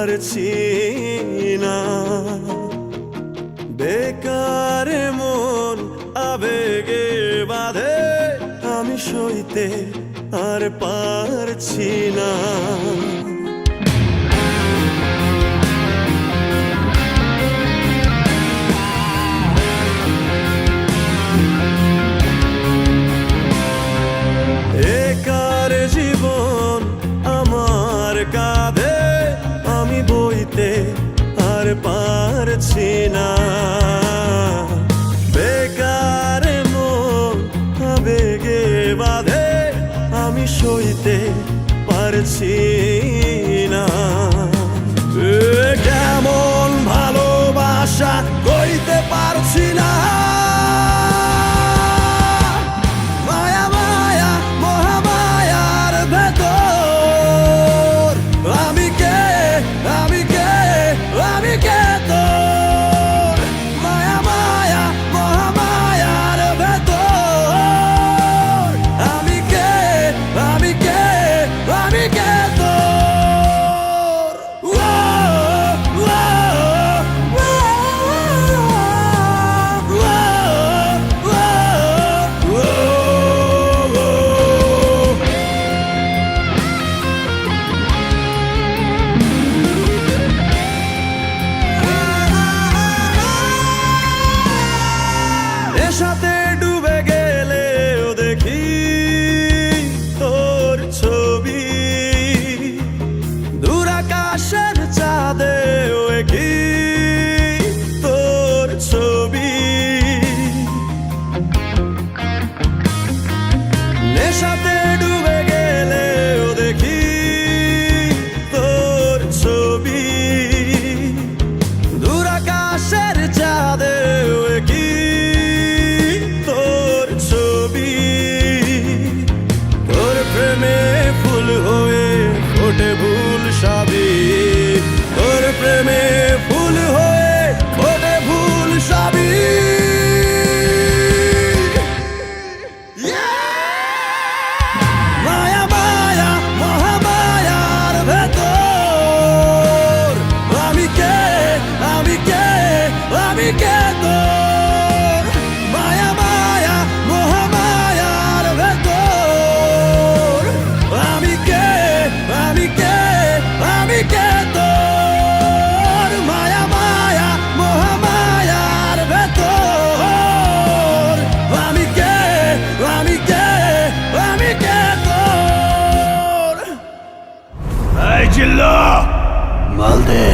পারছি না। বেকার মন আবেগে বাঁধে, আমি সইতে আর পারছি না। একার জীবন আমার কাঁধে, আমি বইতে আর পারছি না। বেকার মন আবেগে বাঁধে, আমি সইতে পারছি না। কেমন ভালোবাসা কইতে পারছি না। সাথে ডুবে গেলেও দেখি তোর ছবি, দূর আকাশের চাঁদেও কি তোর ছবি। নেশাতে ডুবে গেলেও দেখি তোর ছবি, দূর আকাশের চাঁদেও কি ফুল হয়ে ফোটে ভুল সবই, তোর প্রেমে ফুল হয়ে ফোটে ভুল সবই। মায়া মায়া মহামায়ার ভেতর আমি কে, আমি কে, আমি কে তোর। মায়া মায়া মহামায়ার ভেতর আমি কে, আমি কে, আমি কে তোর। মায়া মায়া মহামায়ার ভেতর আমি কে, আমি কে, আমি কে তোর। এই চিল্লা মাল দে।